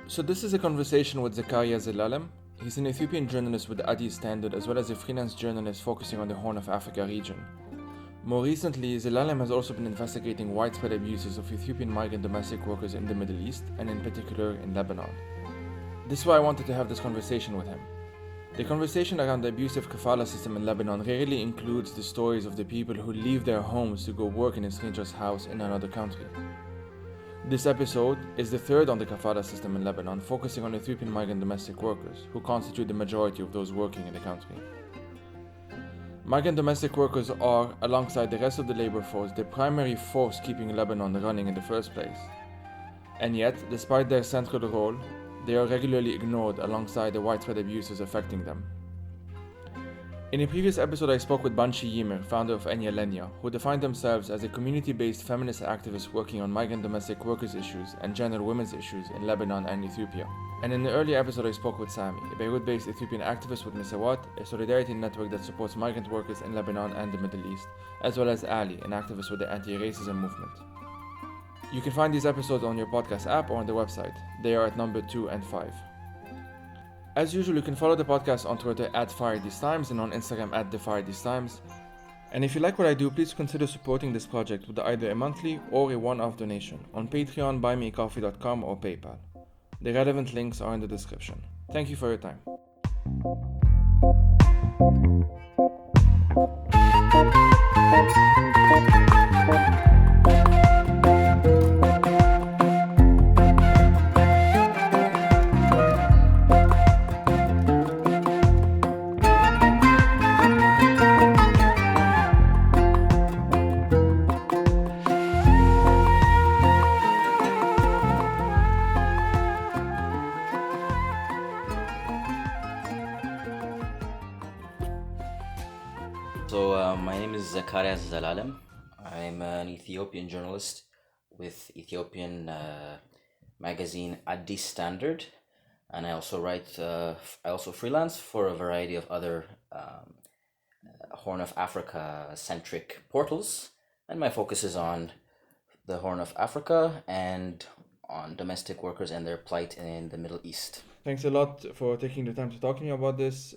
So this is a conversation with Zecharias Zelalem. He's an Ethiopian journalist with the Adi Standard as well as a freelance journalist focusing on the Horn of Africa region. More recently, Zelalem has also been investigating widespread abuses of Ethiopian migrant domestic workers in the Middle East and in particular in Lebanon. This is why I wanted to have this conversation with him. The conversation around the abusive Kafala system in Lebanon rarely includes the stories of the people who leave their homes to go work in a stranger's house in another country. This episode is the third on the Kafala system in Lebanon, focusing on Ethiopian migrant domestic workers, who constitute the majority of those working in the country. Migrant domestic workers are, alongside the rest of the labor force, the primary force keeping Lebanon running in the first place. And yet, despite their central role, they are regularly ignored alongside the widespread abuses affecting them. In a previous episode, I spoke with Banshi Yimer, founder of Enya Lenya, who defined themselves as a community-based feminist activist working on migrant domestic workers issues and gender women's issues in Lebanon and Ethiopia. And in the earlier episode, I spoke with Sami, a Beirut-based Ethiopian activist with Misawat, a solidarity network that supports migrant workers in Lebanon and the Middle East, as well as Ali, an activist with the anti-racism movement. You can find these episodes on your podcast app or on the website. They are at number 2 and 5. As usual, you can follow the podcast on Twitter at FireTheseTimes and on Instagram at TheFireTheseTimes. And if you like what I do, please consider supporting this project with either a monthly or a one-off donation on Patreon, buymeacoffee.com or PayPal. The relevant links are in the description. Thank you for your time. My name is Zecharias Zelalem. I'm an Ethiopian journalist with Ethiopian magazine Adi Standard, and I also freelance for a variety of other Horn of Africa centric portals, and my focus is on the Horn of Africa and on domestic workers and their plight in the Middle East. Thanks a lot for taking the time to talk to me about this.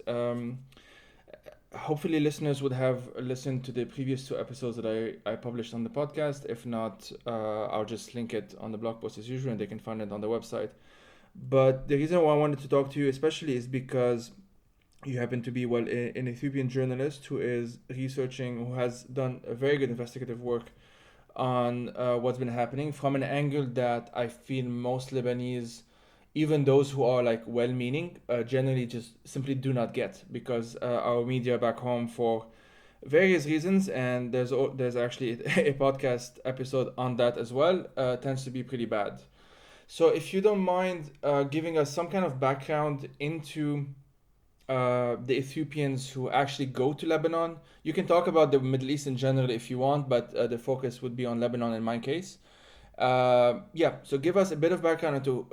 Hopefully listeners would have listened to the previous 2 episodes that I published on the podcast. If not, I'll just link it on the blog post as usual and they can find it on the website. But the reason why I wanted to talk to you especially is because you happen to be, an Ethiopian journalist who has done a very good investigative work on what's been happening from an angle that I feel most Lebanese, even those who are well-meaning, generally just simply do not get, because our media back home, for various reasons, and there's actually a podcast episode on that as well, tends to be pretty bad. So if you don't mind giving us some kind of background into the Ethiopians who actually go to Lebanon. You can talk about the Middle East in general if you want, but the focus would be on Lebanon in my case. So give us a bit of background into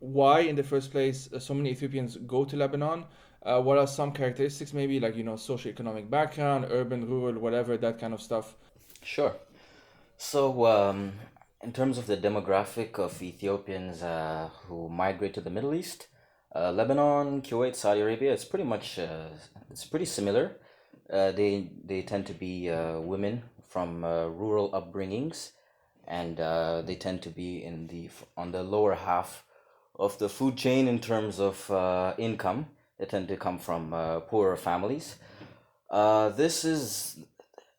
why in the first place so many Ethiopians go to Lebanon. What are some characteristics, maybe socioeconomic background, urban, rural, whatever, that kind of stuff. Sure. So in terms of the demographic of Ethiopians who migrate to the Middle East, Lebanon, Kuwait, Saudi Arabia, it's pretty similar. They tend to be women from rural upbringings, and they tend to be on the lower half of the food chain in terms of income. They tend to come from poorer families. This is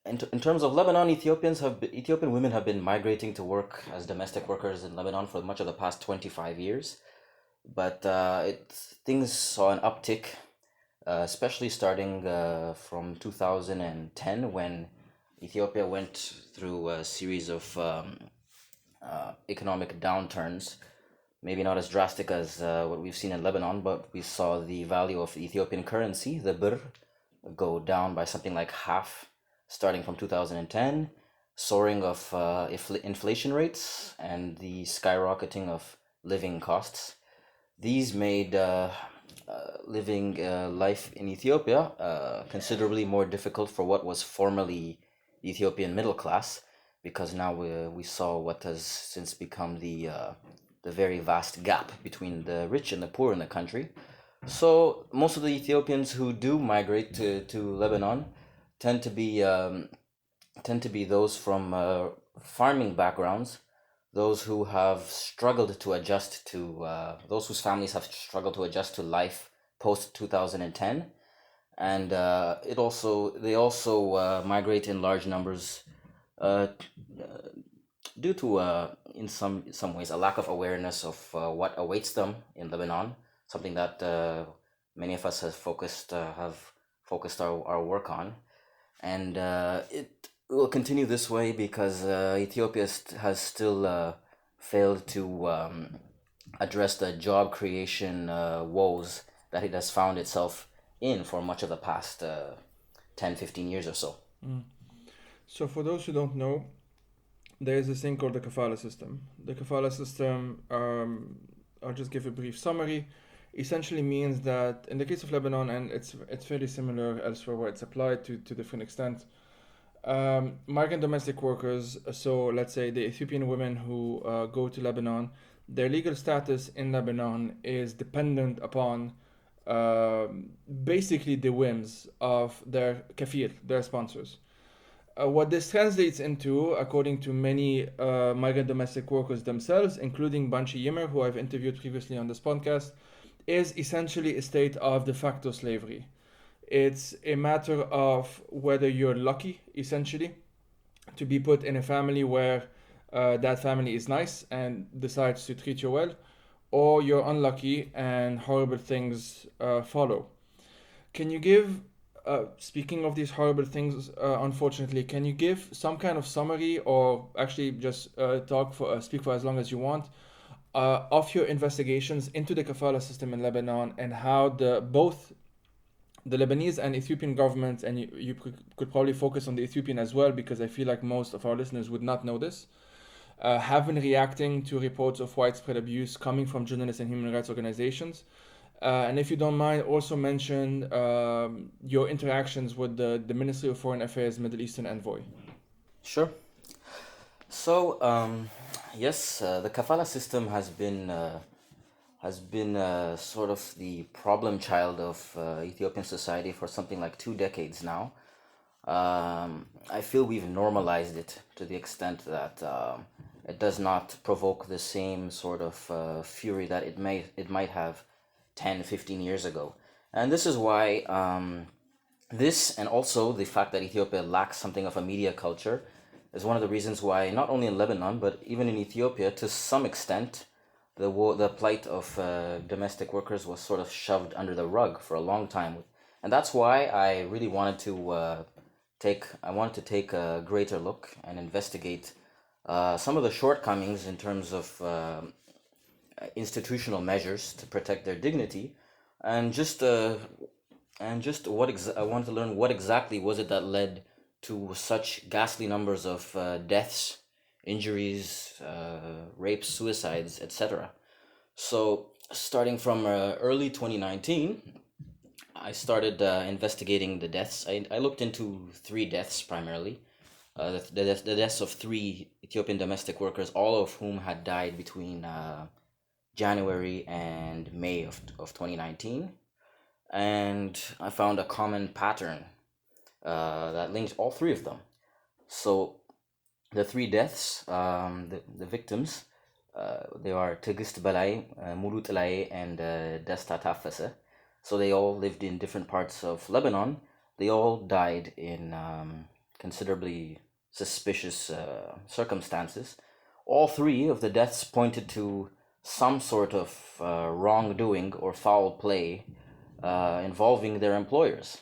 in terms of Lebanon. Ethiopian women have been migrating to work as domestic workers in Lebanon for much of the past 25 years, but things saw an uptick, especially starting from 2010, when Ethiopia went through a series of economic downturns. Maybe not as drastic as what we've seen in Lebanon, but we saw the value of the Ethiopian currency, the birr, go down by something like half, starting from 2010, soaring of inflation rates and the skyrocketing of living costs. These made living life in Ethiopia considerably more difficult for what was formerly the Ethiopian middle class, because now we saw what has since become the the very vast gap between the rich and the poor in the country. So most of the Ethiopians who do migrate to Lebanon tend to be those from farming backgrounds, those who have struggled to adjust to those whose families have struggled to adjust to life post 2010, and they also migrate in large numbers uh, due to in some ways a lack of awareness of what awaits them in Lebanon, something that many of us have focused our work on, and it will continue this way because Ethiopia has still failed to address the job creation woes that it has found itself in for much of the past 10-15 years or so. So, for those who don't know, there is this thing called the Kafala system. The Kafala system, I'll just give a brief summary, essentially means that in the case of Lebanon, and it's fairly similar elsewhere where it's applied to different extent, migrant domestic workers, so let's say the Ethiopian women who go to Lebanon, their legal status in Lebanon is dependent upon basically the whims of their kafir, their sponsors. What this translates into, according to many migrant domestic workers themselves, including Banshi Yimmer, who I've interviewed previously on this podcast, is essentially a state of de facto slavery. It's a matter of whether you're lucky, essentially, to be put in a family where that family is nice and decides to treat you well, or you're unlucky and horrible things follow. Can you give, speaking of these horrible things, unfortunately, can you give some kind of summary, or actually just speak for as long as you want, of your investigations into the kafala system in Lebanon and how both the Lebanese and Ethiopian governments, and you could probably focus on the Ethiopian as well because I feel like most of our listeners would not know this, have been reacting to reports of widespread abuse coming from journalists and human rights organizations. And if you don't mind, also mention your interactions with the Ministry of Foreign Affairs Middle Eastern envoy. Sure. So, yes, the kafala system has been sort of the problem child of Ethiopian society for something like 2 decades now. I feel we've normalized it to the extent that it does not provoke the same sort of fury that it might have 10-15 years ago. And this is why this, and also the fact that Ethiopia lacks something of a media culture, is one of the reasons why not only in Lebanon but even in Ethiopia, to some extent, the plight of domestic workers was sort of shoved under the rug for a long time. And that's why I really wanted to take a greater look and investigate some of the shortcomings in terms of institutional measures to protect their dignity, and just I wanted to learn what exactly was it that led to such ghastly numbers of deaths, injuries, rapes, suicides, etc. So starting from early 2019, I started investigating the deaths. I looked into 3 deaths primarily. The deaths of 3 Ethiopian domestic workers, all of whom had died between January and May of 2019. And I found a common pattern that linked all 3 of them. So the 3 deaths, the victims, they are Tigist Balai, Mulut Lai, and Desta Tafese. So they all lived in different parts of Lebanon. They all died in considerably suspicious circumstances. All 3 of the deaths pointed to some sort of wrongdoing or foul play involving their employers.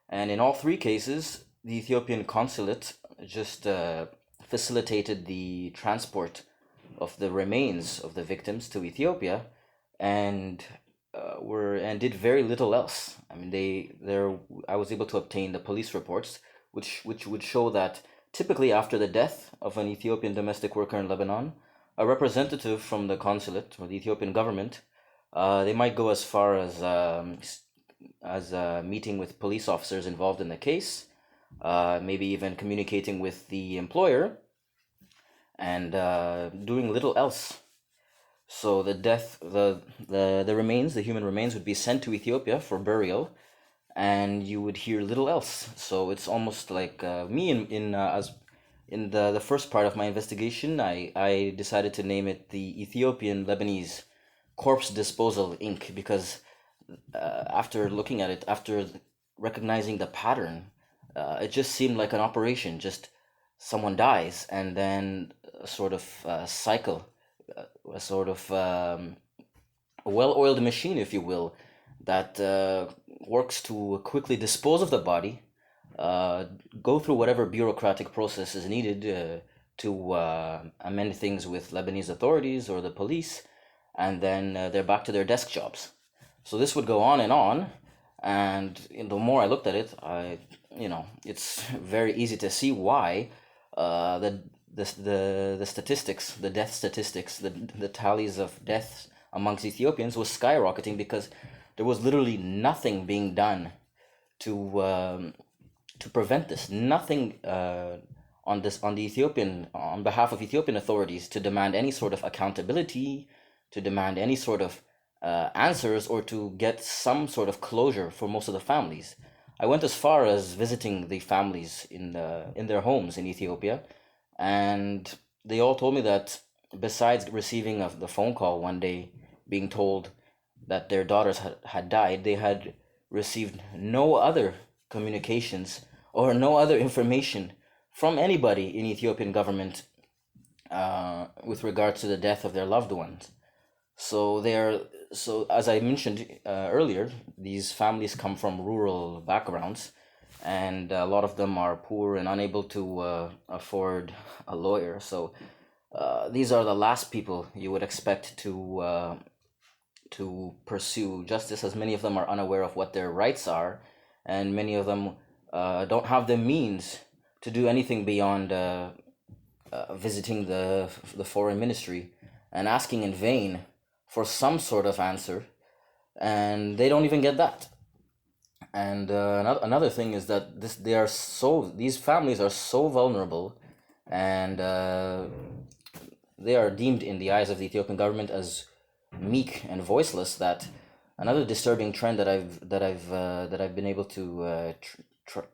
And in all 3 cases, the Ethiopian consulate just facilitated the transport of the remains of the victims to Ethiopia, and did very little else. I mean, I was able to obtain the police reports, which would show that typically after the death of an Ethiopian domestic worker in Lebanon, a representative from the consulate or the Ethiopian government, they might go as far as meeting with police officers involved in the case, maybe even communicating with the employer, and doing little else. So the remains, the human remains, would be sent to Ethiopia for burial, and you would hear little else. So it's almost like me in the first part of my investigation, I decided to name it the Ethiopian Lebanese Corpse Disposal Inc. because after looking at it, after recognizing the pattern, it just seemed like an operation. Just someone dies, and then a sort of cycle, a sort of a well-oiled machine, if you will, that works to quickly dispose of the body, uh, go through whatever bureaucratic process is needed to amend things with Lebanese authorities or the police, and then they're back to their desk jobs. So this would go on, and the more I looked at it, it's very easy to see why the statistics, the death statistics, the tallies of deaths amongst Ethiopians was skyrocketing because there was literally nothing being done to prevent this. Nothing on behalf of Ethiopian authorities to demand any sort of accountability, to demand any sort of answers, or to get some sort of closure for most of the families. I went as far as visiting the families in their homes in Ethiopia, and they all told me that besides receiving the phone call one day being told that their daughters had died, they had received no other communications or no other information from anybody in Ethiopian government with regards to the death of their loved ones. So as I mentioned earlier, these families come from rural backgrounds, and a lot of them are poor and unable to afford a lawyer. So these are the last people you would expect to pursue justice, as many of them are unaware of what their rights are, and many of them don't have the means to do anything beyond visiting the foreign ministry and asking in vain for some sort of answer, and they don't even get that. And another thing is that these families are so vulnerable, and they are deemed in the eyes of the Ethiopian government as meek and voiceless. That another disturbing trend that I've been able to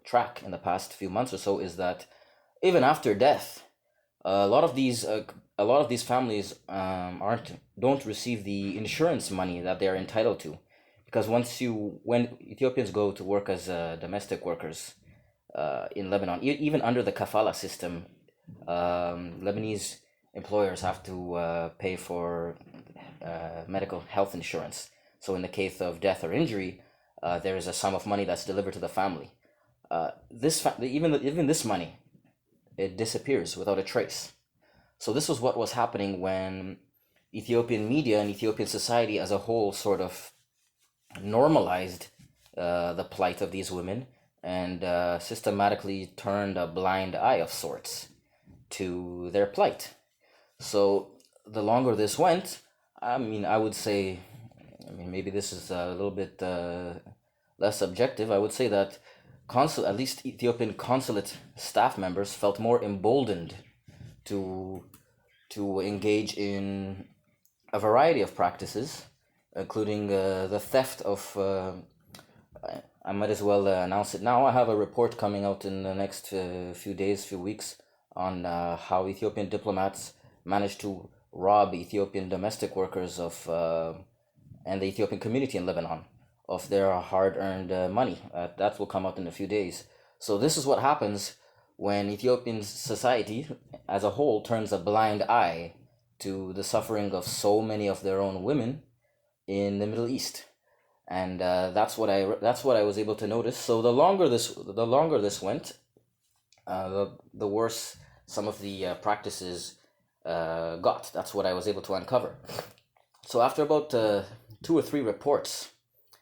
track in the past few months or so is that even after death, a lot of these families don't receive the insurance money that they are entitled to, because when Ethiopians go to work as domestic workers in Lebanon, even under the Kafala system, Lebanese employers have to pay for medical health insurance. So in the case of death or injury, there is a sum of money that's delivered to the family. Even this money, it disappears without a trace. So this was what was happening when Ethiopian media and Ethiopian society as a whole sort of normalized the plight of these women and systematically turned a blind eye of sorts to their plight. So the longer this went, I would say, maybe this is a little bit less subjective. I would say that at least Ethiopian consulate staff members felt more emboldened to engage in a variety of practices, including the theft of. I might as well announce it now. I have a report coming out in the next few weeks, on how Ethiopian diplomats managed to rob Ethiopian domestic workers and the Ethiopian community in Lebanon of their hard-earned money. That will come out in a few days. So this is what happens when Ethiopian society as a whole turns a blind eye to the suffering of so many of their own women in the Middle East. And that's what I was able to notice. So the longer this went, the worse some of the practices got. That's what I was able to uncover. So after about 2 or 3 reports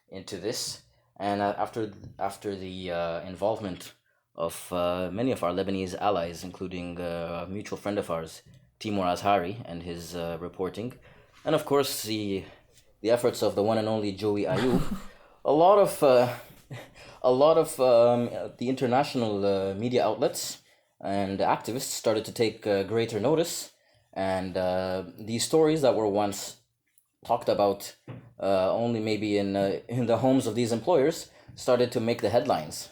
into this, and after the involvement of many of our Lebanese allies, including a mutual friend of ours, Timur Azhari, and his reporting, and of course the efforts of the one and only Joey Ayub, a lot of the international media outlets and activists started to take greater notice, and these stories that were once talked about only maybe in the homes of these employers started to make the headlines.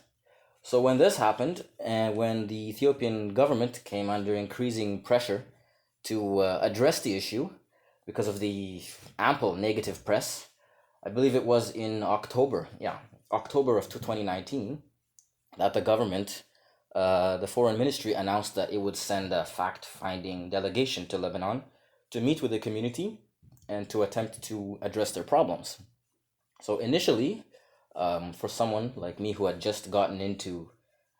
So when this happened, and when the Ethiopian government came under increasing pressure to address the issue because of the ample negative press, I believe it was in October of 2019, that the government, the foreign ministry, announced that it would send a fact-finding delegation to Lebanon to meet with the community and to attempt to address their problems. So initially, for someone like me who had just gotten into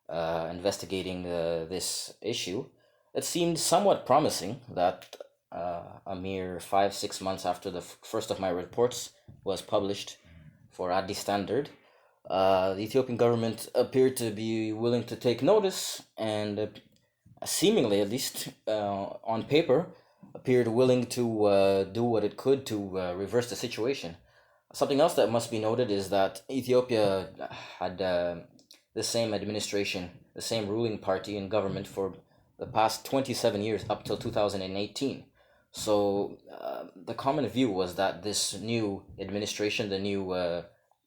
investigating this issue, it seemed somewhat promising that a mere 5-6 months after the first of my reports was published for Addis Standard, the Ethiopian government appeared to be willing to take notice and seemingly, at least on paper, appeared willing to do what it could to reverse the situation. Something else that must be noted is that Ethiopia had the same administration, the same ruling party in government for the past 27 years up till 2018. So the common view was that this new administration, the new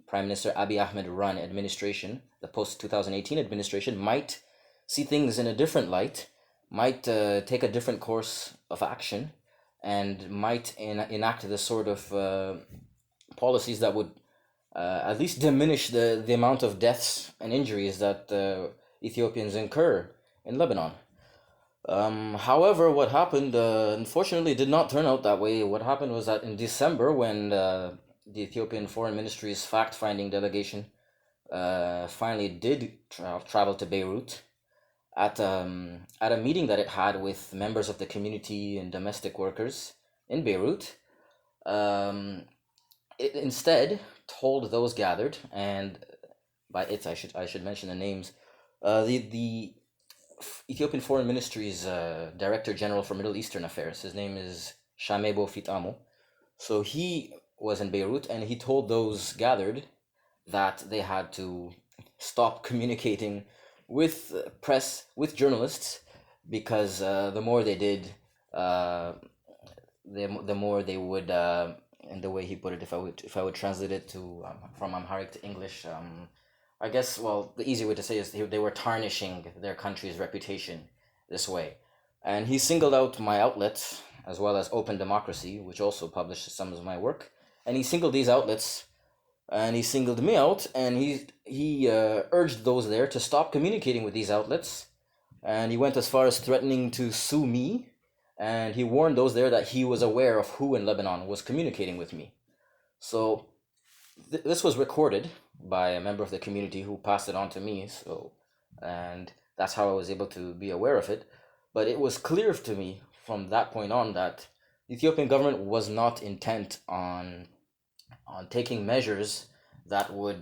Prime Minister Abiy Ahmed run administration, the post-2018 administration, might see things in a different light, might take a different course of action, and might enact the sort of policies that would at least diminish the amount of deaths and injuries that Ethiopians incur in Lebanon. However, what happened, unfortunately, did not turn out that way. What happened was that in December, when the Ethiopian Foreign Ministry's fact-finding delegation finally did travel to Beirut, at a meeting that it had with members of the community and domestic workers in Beirut, it instead told those gathered, and by it I should mention the names, the Ethiopian Foreign Ministry's Director General for Middle Eastern Affairs. His name is Shamebo Fitamo. So he was in Beirut, and he told those gathered that they had to stop communicating with press, with journalists, because the more they did, the more they would, and the way he put it, if I would translate it to from Amharic to English, I guess, well, the easy way to say is they were tarnishing their country's reputation this way. And he singled out my outlet, as well as Open Democracy, which also published some of my work. And he singled these outlets, and he singled me out, and he urged those there to stop communicating with these outlets. And he went as far as threatening to sue me, and he warned those there that he was aware of who in Lebanon was communicating with me. So this was recorded by a member of the community who passed it on to me, and that's how I was able to be aware of it. But it was clear to me from that point on that the Ethiopian government was not intent on taking measures that would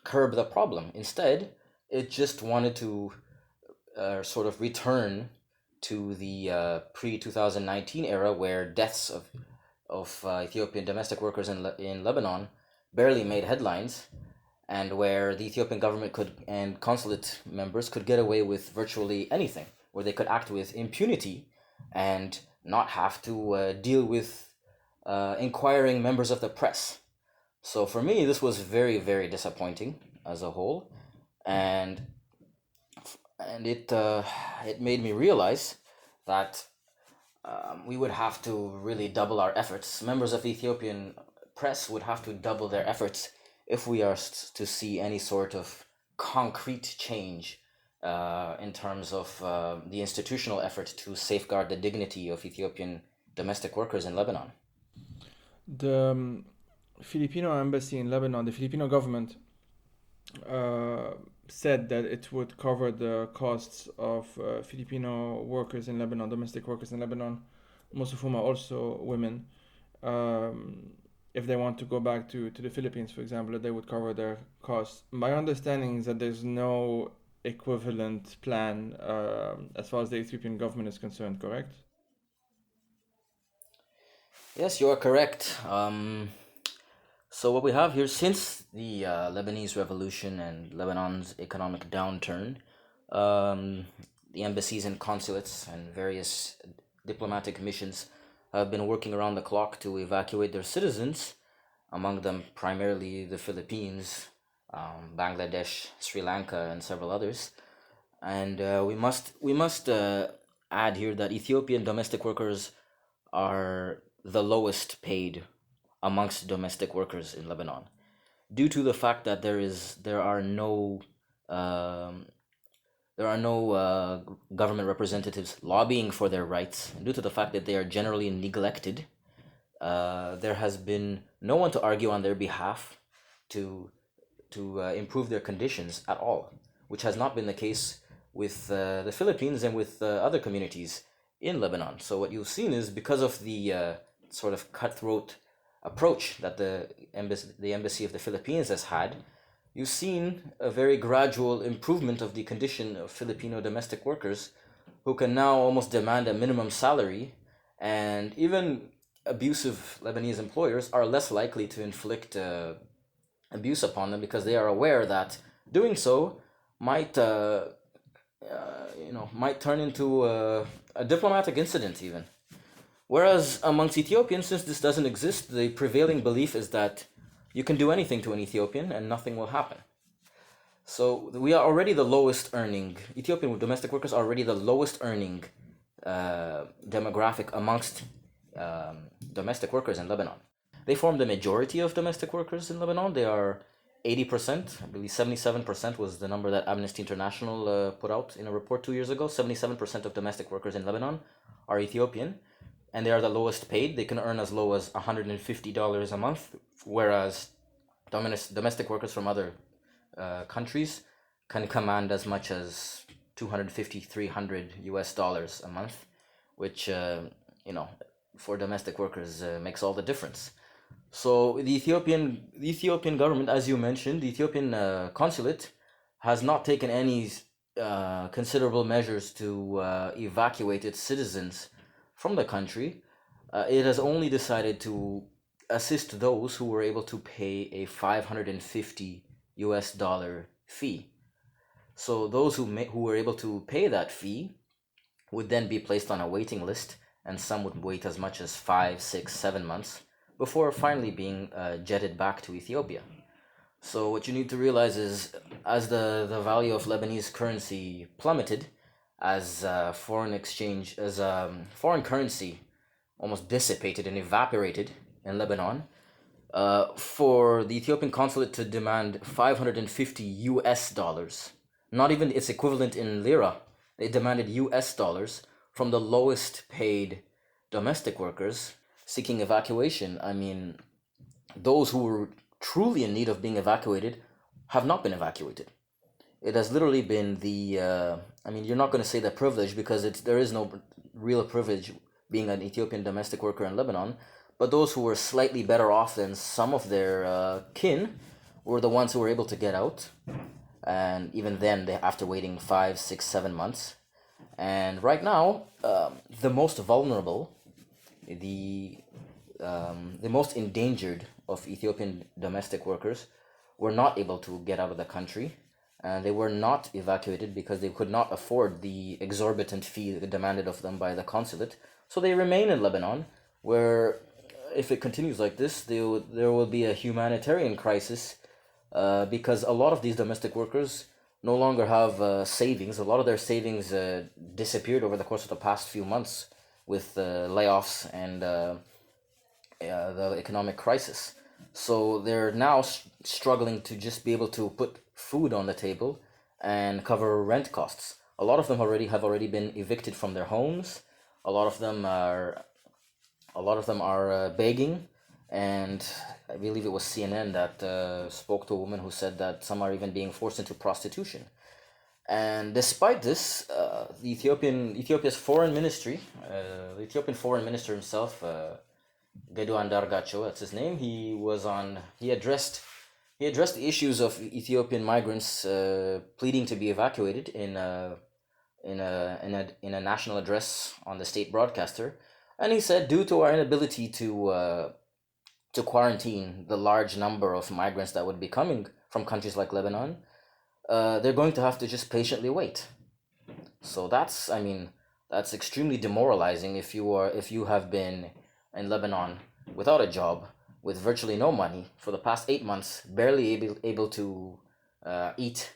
curb the problem. Instead, it just wanted to sort of return to the pre-2019 era, where deaths of Ethiopian domestic workers in Lebanon barely made headlines, and where the Ethiopian government and consulate members could get away with virtually anything, where they could act with impunity and not have to deal with inquiring members of the press. So for me, this was very, very disappointing as a whole, and it made me realize that we would have to really double our efforts. Members of the Ethiopian press would have to double their efforts if we are to see any sort of concrete change in terms of the institutional effort to safeguard the dignity of Ethiopian domestic workers in Lebanon. The Filipino embassy in Lebanon, the Filipino government, said that it would cover the costs of Filipino workers in Lebanon, domestic workers in Lebanon, most of whom are also women. If they want to go back to the Philippines, for example, they would cover their costs. My understanding is that there's no equivalent plan as far as the Ethiopian government is concerned, correct? Yes, you are correct. So what we have here, since the Lebanese revolution and Lebanon's economic downturn, the embassies and consulates and various diplomatic missions have been working around the clock to evacuate their citizens, among them primarily the Philippines, Bangladesh, Sri Lanka, and several others. And we must add here that Ethiopian domestic workers are the lowest paid amongst domestic workers in Lebanon, due to the fact that um, there are no government representatives lobbying for their rights, due to the fact that they are generally neglected. There has been no one to argue on their behalf to improve their conditions at all, which has not been the case with the Philippines and with other communities in Lebanon. So what you've seen is, because of the sort of cutthroat approach that the embassy of the Philippines has had, you've seen a very gradual improvement of the condition of Filipino domestic workers, who can now almost demand a minimum salary, and even abusive Lebanese employers are less likely to inflict abuse upon them, because they are aware that doing so might might turn into a diplomatic incident even. Whereas amongst Ethiopians, since this doesn't exist, the prevailing belief is that you can do anything to an Ethiopian and nothing will happen. So we are already the lowest earning, Ethiopian domestic workers are already the lowest earning demographic amongst domestic workers in Lebanon. They form the majority of domestic workers in Lebanon. They are 80%, I believe 77% was the number that Amnesty International put out in a report 2 years ago. 77% of domestic workers in Lebanon are Ethiopian, and they are the lowest paid. They can earn as low as $150 a month, whereas domestic workers from other countries can command as much as 250, 300 US dollars a month, which, for domestic workers makes all the difference. So the Ethiopian government, as you mentioned, the Ethiopian consulate has not taken any considerable measures to evacuate its citizens from the country. It has only decided to assist those who were able to pay a 550 US dollar fee. So those who were able to pay that fee would then be placed on a waiting list, and some would wait as much as 5, 6, 7 months before finally being jetted back to Ethiopia. So what you need to realize is, as the value of Lebanese currency plummeted, as foreign currency almost dissipated and evaporated in Lebanon, for the Ethiopian consulate to demand 550 US dollars, not even its equivalent in lira, they demanded US dollars from the lowest paid domestic workers seeking evacuation. I mean, those who were truly in need of being evacuated have not been evacuated. It has literally been you're not going to say the privilege, because there is no real privilege being an Ethiopian domestic worker in Lebanon, but those who were slightly better off than some of their kin were the ones who were able to get out, and even then, after waiting 5, 6, 7 months. And right now, the most vulnerable, the most endangered of Ethiopian domestic workers were not able to get out of the country, and they were not evacuated because they could not afford the exorbitant fee demanded of them by the consulate. So they remain in Lebanon, where, if it continues like this, there will be a humanitarian crisis, because a lot of these domestic workers no longer have savings. A lot of their savings disappeared over the course of the past few months with layoffs and the economic crisis. So they're now struggling to just be able to put food on the table and cover rent costs. A lot of them have already been evicted from their homes. A lot of them are begging, and I believe it was CNN that spoke to a woman who said that some are even being forced into prostitution. And despite this, Ethiopia's foreign ministry, the Ethiopian foreign minister himself, Gedu Andargacho, that's his name. He addressed the issues of Ethiopian migrants pleading to be evacuated in a national address on the state broadcaster, and he said, due to our inability to quarantine the large number of migrants that would be coming from countries like Lebanon, they're going to have to just patiently wait. So that's, That's extremely demoralizing if you have been in Lebanon without a job, with virtually no money for the past 8 months, barely able to eat.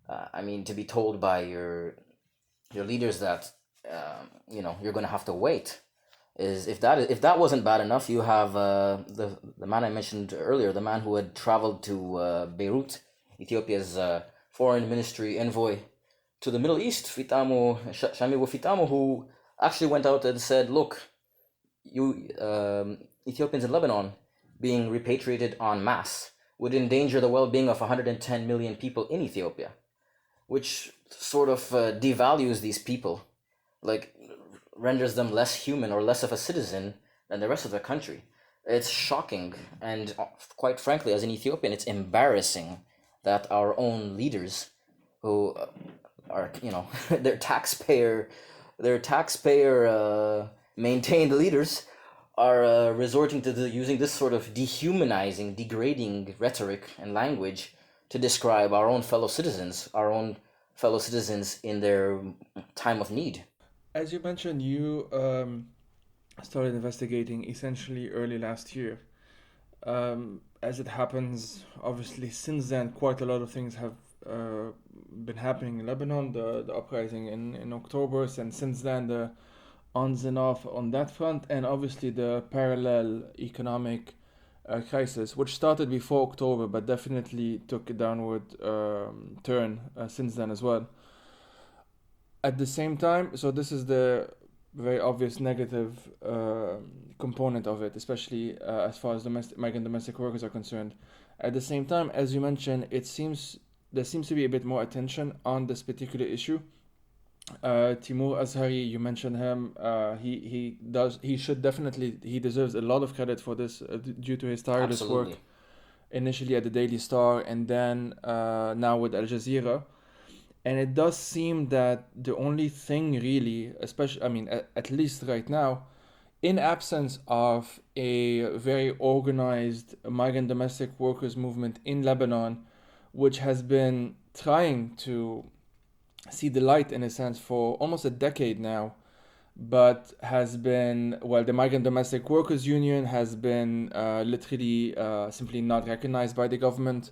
I mean, to be told by your leaders that you're going to have to wait. Is if that wasn't bad enough, you have the man I mentioned earlier, the man who had traveled to Beirut, Ethiopia's foreign ministry envoy to the Middle East, Shamiru Fitamu, who actually went out and said, "Look, you Ethiopians in Lebanon being repatriated en masse would endanger the well-being of 110 million people in Ethiopia," which sort of devalues these people, like renders them less human or less of a citizen than the rest of the country. It's shocking, and quite frankly, as an Ethiopian, it's embarrassing that our own leaders, who are their taxpayer maintained leaders, are resorting to using this sort of dehumanizing, degrading rhetoric and language to describe our own fellow citizens in their time of need. As you mentioned, you started investigating essentially early last year. As it happens, obviously, since then, quite a lot of things have been happening in Lebanon. The uprising in October, and since then, the ons and off on that front, and obviously the parallel economic crisis, which started before October, but definitely took a downward turn since then as well. At the same time, so this is the very obvious negative component of it, especially as far as migrant domestic workers are concerned. At the same time, as you mentioned, there seems to be a bit more attention on this particular issue. Timur Azhari, you mentioned him. He deserves a lot of credit for this due to his tireless Absolutely. work initially at the Daily Star and then now with Al Jazeera. And it does seem that the only thing really, especially, I mean, at least right now, in absence of a very organized migrant domestic workers movement in Lebanon, which has been trying to see the light in a sense for almost a decade now, but has been, well, the Migrant Domestic Workers Union has been literally simply not recognized by the government,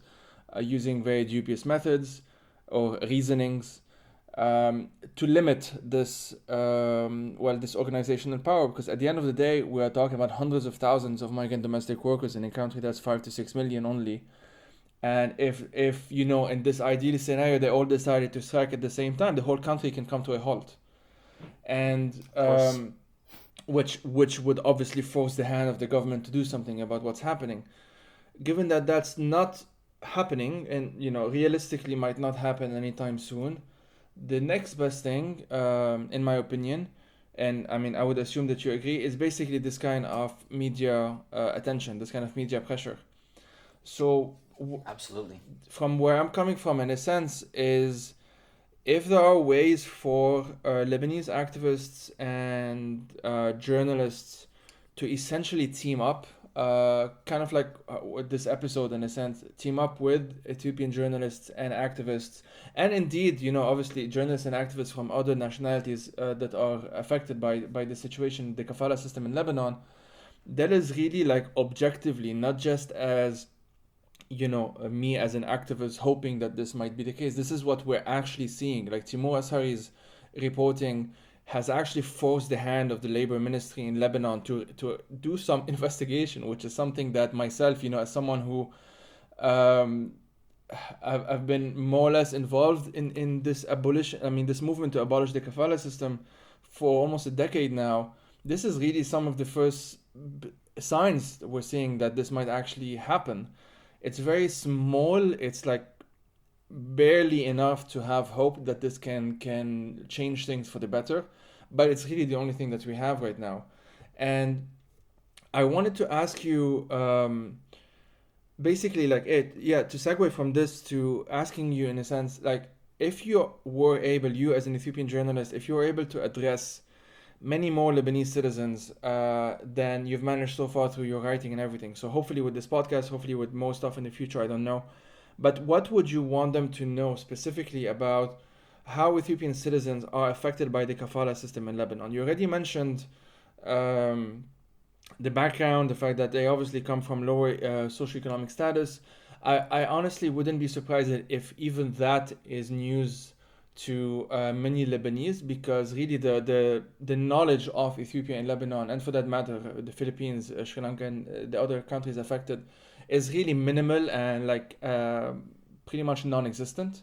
using very dubious methods or reasonings to limit this this organizational power, because at the end of the day we are talking about hundreds of thousands of migrant domestic workers in a country that's 5 to 6 million only. And if in this ideal scenario they all decided to strike at the same time, the whole country can come to a halt, and which would obviously force the hand of the government to do something about what's happening. Given that that's not happening, and realistically might not happen anytime soon, the next best thing, in my opinion, and I mean I would assume that you agree, is basically this kind of media attention, this kind of media pressure. So Absolutely. from where I'm coming from, in a sense, is if there are ways for Lebanese activists and journalists to essentially team up, kind of like with this episode, in a sense, team up with Ethiopian journalists and activists, and indeed, obviously journalists and activists from other nationalities that are affected by the situation, the Kafala system in Lebanon, that is really like objectively, not just as me as an activist hoping that this might be the case. This is what we're actually seeing. Like Timur Ashari's reporting has actually forced the hand of the labor ministry in Lebanon to do some investigation, which is something that myself, as someone who I've been more or less involved in this this movement to abolish the kafala system for almost a decade now. This is really some of the first signs that we're seeing that this might actually happen. It's very small. It's like barely enough to have hope that this can change things for the better, but it's really the only thing that we have right now. And I wanted to ask you, basically, to segue from this to asking you in a sense, like, if you were able, you as an Ethiopian journalist, if you were able to address many more Lebanese citizens than you've managed so far through your writing and everything. So hopefully with this podcast, hopefully with more stuff in the future, I don't know. But what would you want them to know specifically about how Ethiopian citizens are affected by the kafala system in Lebanon. You already mentioned um, the background, the fact that they obviously come from lower socioeconomic status. I honestly wouldn't be surprised if even that is news to many Lebanese, because really the knowledge of Ethiopia and Lebanon, and for that matter the Philippines, Sri Lanka, and the other countries affected, is really minimal and pretty much non-existent.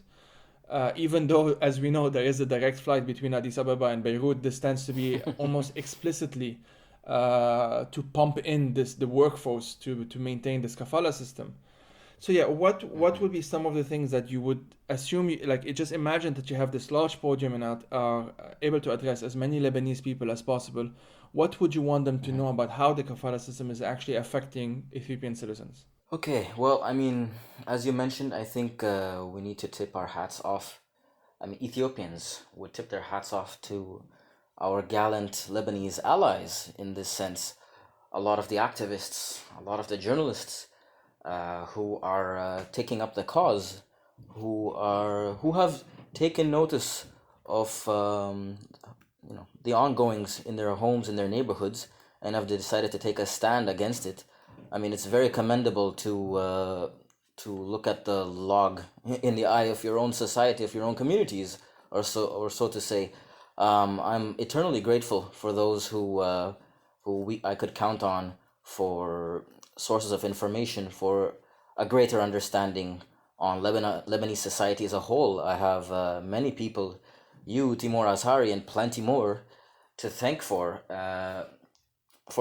Even though, as we know, there is a direct flight between Addis Ababa and Beirut, this tends to be almost explicitly to pump in the workforce to maintain this kafala system. So yeah, what would be some of the things that you would assume, just imagine that you have this large podium and are able to address as many Lebanese people as possible. What would you want them to know about how the kafala system is actually affecting Ethiopian citizens? Okay, well, I mean, as you mentioned, I think we need to tip our hats off. I mean, Ethiopians would tip their hats off to our gallant Lebanese allies in this sense. A lot of the activists, a lot of the journalists who are taking up the cause, who have taken notice of the ongoings in their homes, in their neighborhoods, and have decided to take a stand against it. I mean, it's very commendable to look at the log in the eye of your own society, of your own communities, or so to say. I'm eternally grateful for those who I could count on for sources of information, for a greater understanding on Lebanese society as a whole. I have many people, you, Timur Azhari, and plenty more to thank for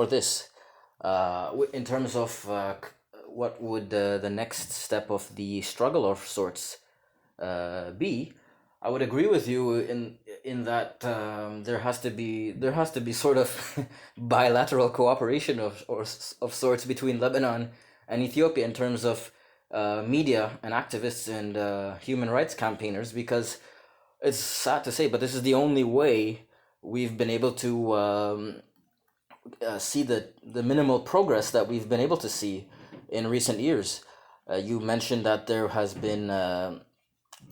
this. In terms of what would the next step of the struggle of sorts be, I would agree with you in that there has to be sort of bilateral cooperation of sorts between Lebanon and Ethiopia in terms of media and activists and human rights campaigners, because it's sad to say, but this is the only way we've been able to see the minimal progress that we've been able to see in recent years. You mentioned that there has been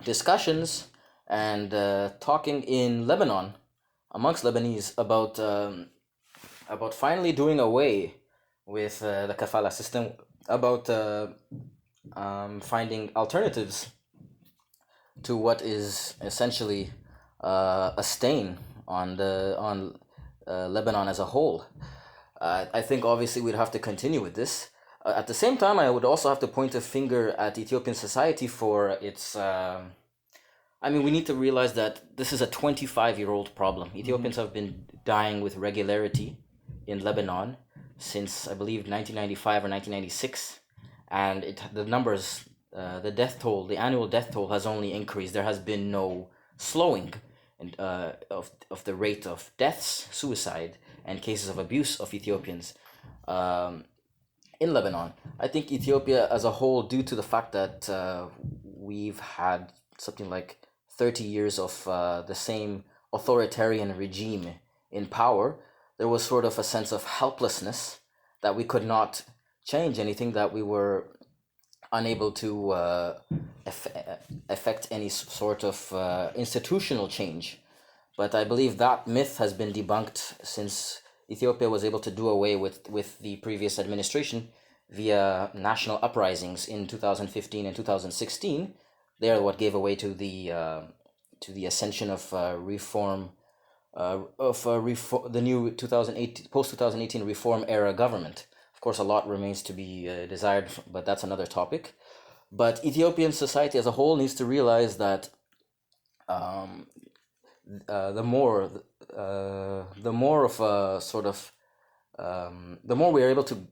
discussions and talking in Lebanon amongst Lebanese about finally doing away with the kafala system, about finding alternatives to what is essentially a stain on Lebanon as a whole. I think obviously we'd have to continue with this. At the same time, I would also have to point a finger at Ethiopian society for its. I mean, we need to realize that this is a 25-year-old problem. Ethiopians have been dying with regularity in Lebanon since, I believe, 1995 or 1996. And the numbers, the death toll, the annual death toll has only increased. There has been no slowing of the rate of deaths, suicide, and cases of abuse of Ethiopians in Lebanon. I think Ethiopia as a whole, due to the fact that we've had something like 30 years of the same authoritarian regime in power, there was sort of a sense of helplessness that we could not change anything, that we were unable to affect any sort of institutional change. But I believe that myth has been debunked since Ethiopia was able to do away with the previous administration via national uprisings in 2015 and 2016. They are what gave away to the ascension of reform the new 2008 post 2018 reform era government. Of course, a lot remains to be desired, but that's another topic. But Ethiopian society as a whole needs to realize that the more of a sort of the more we are able to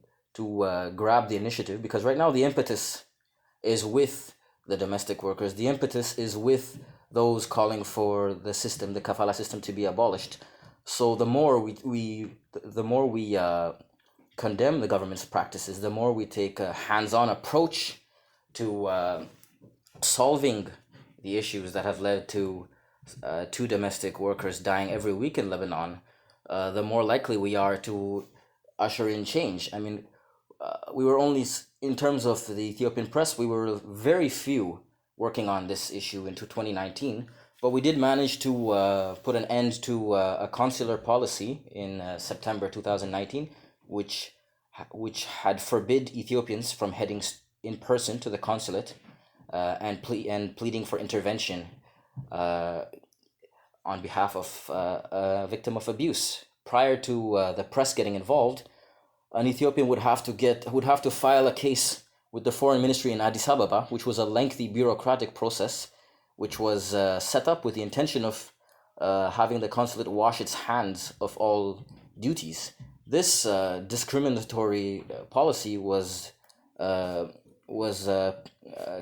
grab the initiative, because right now the impetus is with the domestic workers. The impetus is with those calling for the kafala system, to be abolished. So the more we condemn the government's practices, the more we take a hands-on approach to solving the issues that have led to two domestic workers dying every week in Lebanon, the more likely we are to usher in change. I mean, we were only, in terms of the Ethiopian press, we were very few working on this issue into 2019, But we did manage to put an end to a consular policy in September 2019, which had forbid Ethiopians from heading in person to the consulate and pleading for intervention on behalf of a victim of abuse. Prior to the press getting involved, an Ethiopian would have to file a case with the foreign ministry in Addis Ababa, which was a lengthy bureaucratic process, which was set up with the intention of having the consulate wash its hands of all duties. This discriminatory policy was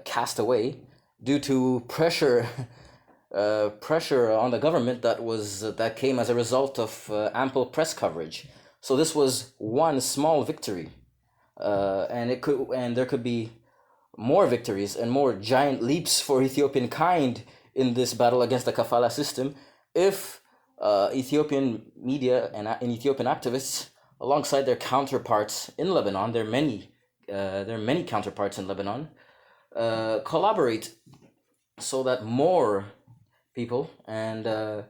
cast away due to pressure on the government that came as a result of ample press coverage. So this was one small victory, and there could be more victories and more giant leaps for Ethiopian kind in this battle against the Kafala system if Ethiopian media and Ethiopian activists, alongside their counterparts in Lebanon, there are many counterparts in Lebanon, collaborate so that more people and a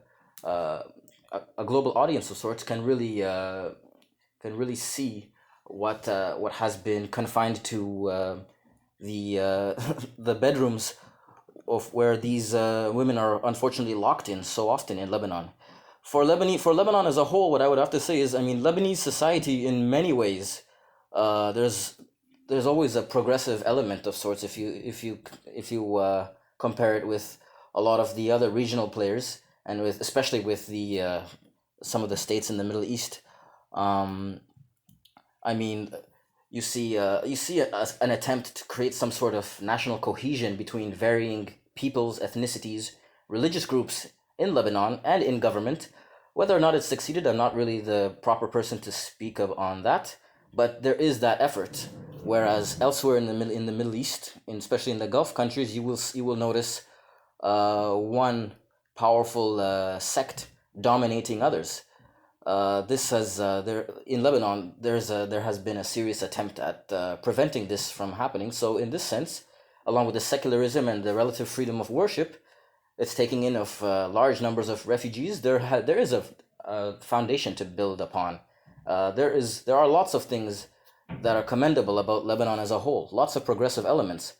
global audience of sorts can really see what has been confined to the bedrooms of where these women are unfortunately locked in so often in Lebanon. For Lebanon as a whole, what I would have to say is, I mean, Lebanese society in many ways, there's always a progressive element of sorts if you compare it with a lot of the other regional players, and especially with the some of the states in the Middle East. I mean, you see an attempt to create some sort of national cohesion between varying peoples, ethnicities, religious groups in Lebanon and in government. Whether or not it succeeded, I'm not really the proper person to speak of on that, but there is that effort. Whereas elsewhere in the Middle East, and especially in the Gulf countries, you will notice one powerful sect dominating others. In Lebanon, there has been a serious attempt at preventing this from happening. So in this sense, along with the secularism and the relative freedom of worship, it's taking in of large numbers of refugees. There is a foundation to build upon. There are lots of things that are commendable about Lebanon as a whole. Lots of progressive elements,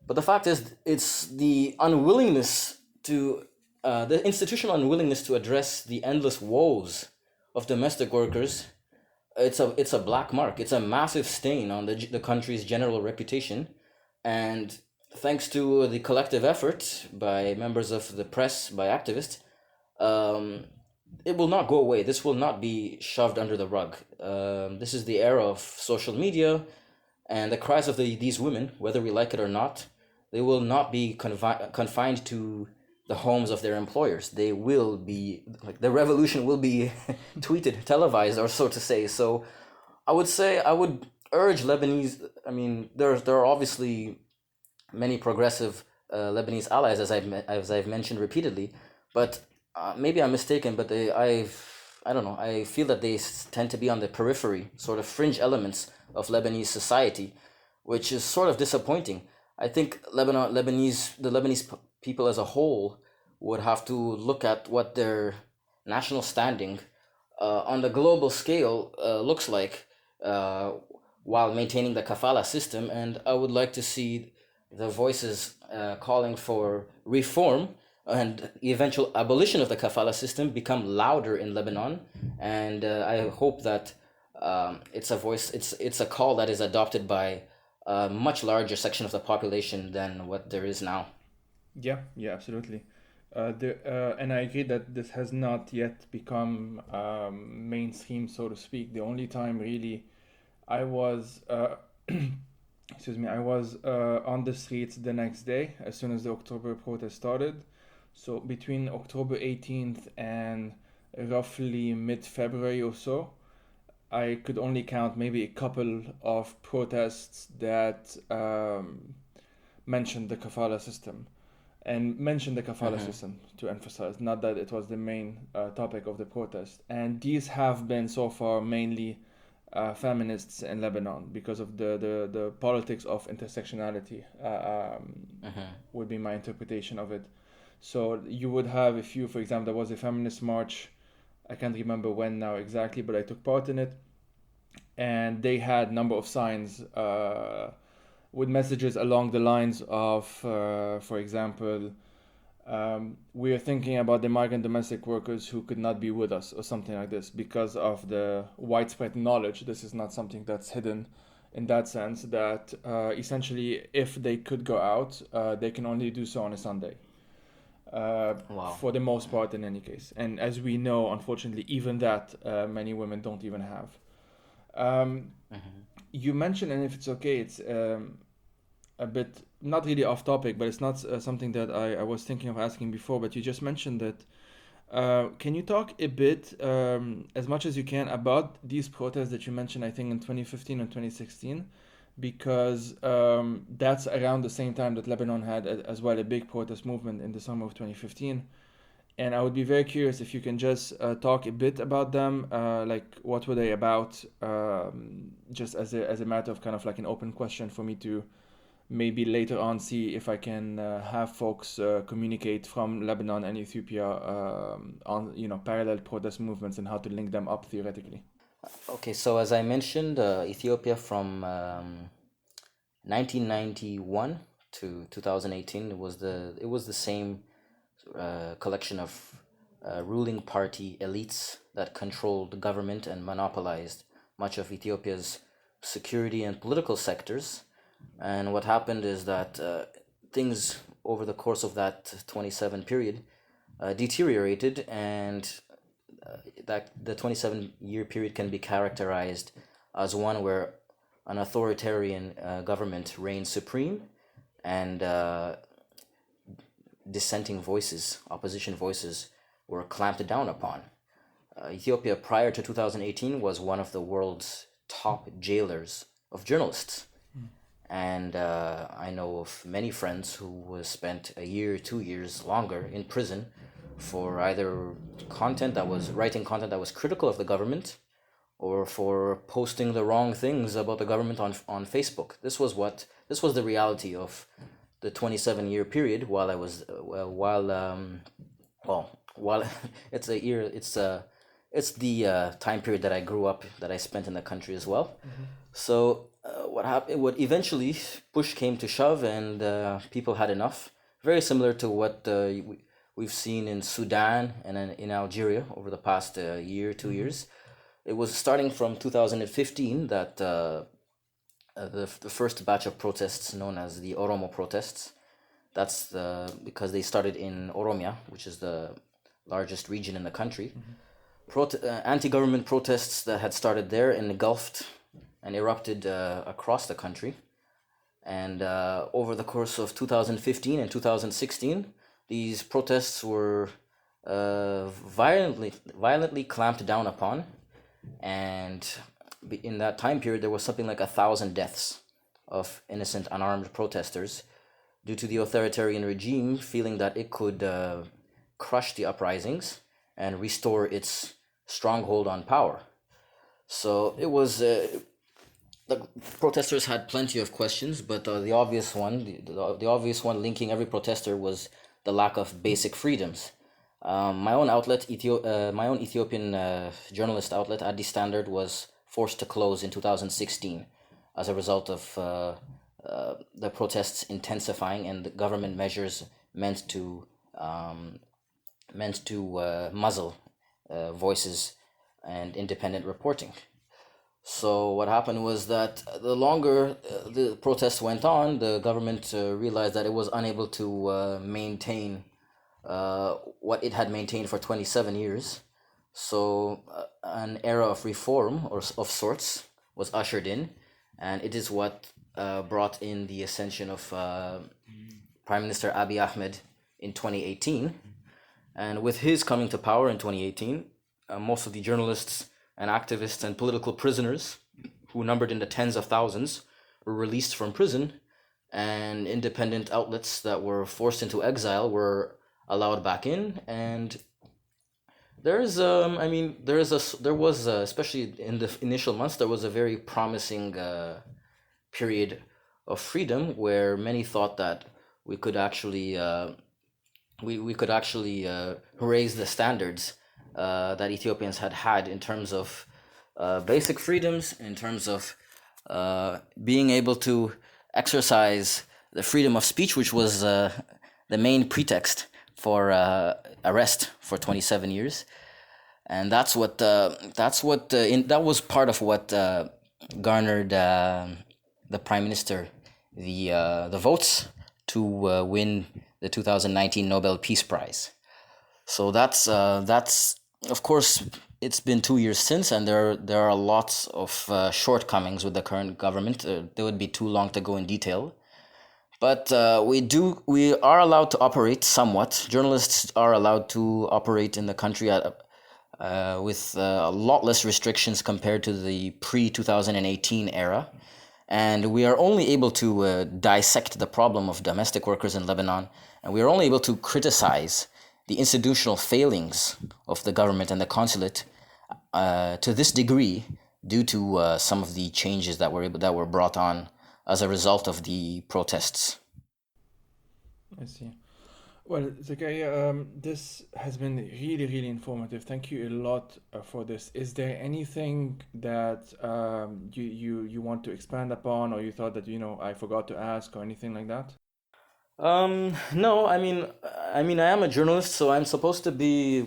but the fact is, it's the unwillingness the institutional unwillingness to address the endless woes of domestic workers. It's a black mark. It's a massive stain on the country's general reputation, and thanks to the collective effort by members of the press, by activists, it will not go away. This will not be shoved under the rug. This is the era of social media, and the cries of these women, whether we like it or not, they will not be confined to the homes of their employers. They will be, like, the revolution will be tweeted, televised, or so to say. So I would urge Lebanese, I mean, there are obviously many progressive Lebanese allies, as I've mentioned repeatedly, but maybe I'm mistaken, but I don't know, I feel that they tend to be on the periphery, sort of fringe elements of Lebanese society, which is sort of disappointing. I think the Lebanese people as a whole would have to look at what their national standing on the global scale looks like while maintaining the kafala system, and I would like to see the voices calling for reform and the eventual abolition of the kafala system become louder in Lebanon, and I hope that it's a call that is adopted by a much larger section of the population than what there is now. Yeah, absolutely. And I agree that this has not yet become mainstream, so to speak. The only time really I was, I was on the streets the next day as soon as the October protest started. So between October 18th and roughly mid-February or so, I could only count maybe a couple of protests that mentioned the kafala system. And mentioned the kafala system, to emphasize, not that it was the main topic of the protest. And these have been so far mainly feminists in Lebanon because of the politics of intersectionality, would be my interpretation of it. So you would have, if you, for example, there was a feminist march, I can't remember when now exactly, but I took part in it, and they had number of signs with messages along the lines of, for example, we are thinking about the migrant domestic workers who could not be with us, or something like this, because of the widespread knowledge. This is not something that's hidden in that sense, that essentially, if they could go out, they can only do so on a Sunday. Wow. For the most part, in any case. And as we know, unfortunately, even that many women don't even have. Hmm. You mentioned, and if it's okay, it's a bit not really off topic, but it's not something that I was thinking of asking before. But you just mentioned that. Can you talk a bit, as much as you can, about these protests that you mentioned, I think in 2015 and 2016? Because that's around the same time that Lebanon had as well a big protest movement in the summer of 2015. And I would be very curious if you can just talk a bit about them, like what were they about, just as a matter of kind of like an open question for me to maybe later on see if I can have folks communicate from Lebanon and Ethiopia on parallel protest movements and how to link them up theoretically. Okay, so as I mentioned, Ethiopia from 1991 to 2018, it was the same collection of ruling party elites that controlled the government and monopolized much of Ethiopia's security and political sectors. And what happened is that things over the course of that 27 period deteriorated, and that the 27-year period can be characterized as one where an authoritarian government reigned supreme, and dissenting voices, opposition voices, were clamped down upon. Ethiopia prior to 2018 was one of the world's top jailers of journalists. And I know of many friends who spent a year, 2 years longer in prison for either writing content that was critical of the government, or for posting the wrong things about the government on Facebook. This was the reality of the 27-year period while I was while it's a year it's the time period that I grew up, that I spent in the country as well. So what happened? What eventually, push came to shove, and people had enough. Very similar to what we've seen in Sudan and in Algeria over the past year, 2 years. It was starting from 2015 that the first batch of protests, known as the Oromo protests, because they started in Oromia, which is the largest region in the country. Anti-government protests that had started there engulfed and erupted across the country. And over the course of 2015 and 2016, these protests were violently clamped down upon. And in that time period, there was something like 1,000 deaths of innocent, unarmed protesters, due to the authoritarian regime feeling that it could crush the uprisings and restore its stronghold on power. So it was the protesters had plenty of questions, but the obvious one linking every protester was the lack of basic freedoms. My own Ethiopian journalist outlet, Adi Standard, was forced to close in 2016 as a result of the protests intensifying and the government measures meant to muzzle voices and independent reporting. So what happened was that the longer the protests went on, the government realized that it was unable to maintain what it had maintained for 27 years. So an era of reform, or of sorts, was ushered in, and it is what brought in the ascension of Prime Minister Abiy Ahmed in 2018. And with his coming to power in 2018, most of the journalists and activists and political prisoners, who numbered in the tens of thousands, were released from prison, and independent outlets that were forced into exile were allowed back in. And there was, especially in the initial months, there was a very promising period of freedom where many thought that we could actually we could actually raise the standards that Ethiopians had in terms of basic freedoms, in terms of being able to exercise the freedom of speech, which was the main pretext for arrest for 27 years. And that was part of what garnered the prime minister the votes to win the 2019 Nobel Peace Prize. So that's of course, it's been 2 years since, and there are lots of shortcomings with the current government. They would be too long to go in detail. But we are allowed to operate somewhat. Journalists are allowed to operate in the country with a lot less restrictions compared to the pre-2018 era. And we are only able to dissect the problem of domestic workers in Lebanon, and we are only able to criticize the institutional failings of the government and the consulate to this degree due to some of the changes that were brought on as a result of the protests. I see. Well, Zechariah, this has been really, really informative. Thank you a lot for this. Is there anything that you want to expand upon, or you thought that I forgot to ask, or anything like that? No, I mean, I am a journalist, so I'm supposed to be.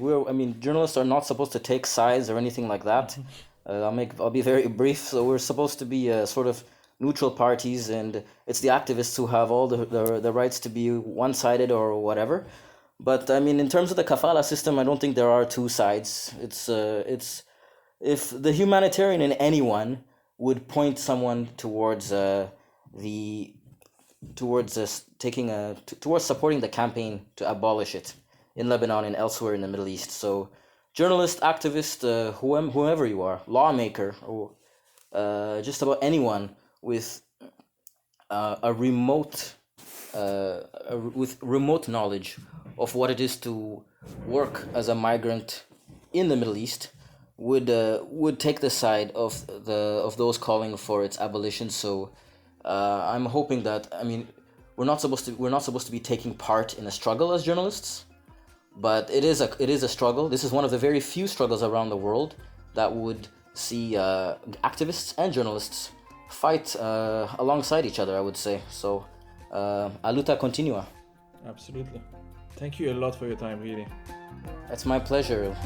Journalists are not supposed to take sides or anything like that. I'll be very brief. So we're supposed to be sort of neutral parties, and it's the activists who have all the rights to be one-sided or whatever. But I mean, in terms of the Kafala system, I don't think there are two sides. It's if the humanitarian in anyone would point someone towards towards supporting the campaign to abolish it in Lebanon and elsewhere in the Middle East. So journalist, activist, whoever you are, lawmaker, or just about anyone with with remote knowledge of what it is to work as a migrant in the Middle East would take the side of those calling for its abolition. So I'm hoping that, we're not supposed to be taking part in a struggle as journalists, but it is a struggle. This is one of the very few struggles around the world that would see activists and journalists fight alongside each other, I would say. So a luta continua. Absolutely. Thank you a lot for your time, really. It's my pleasure.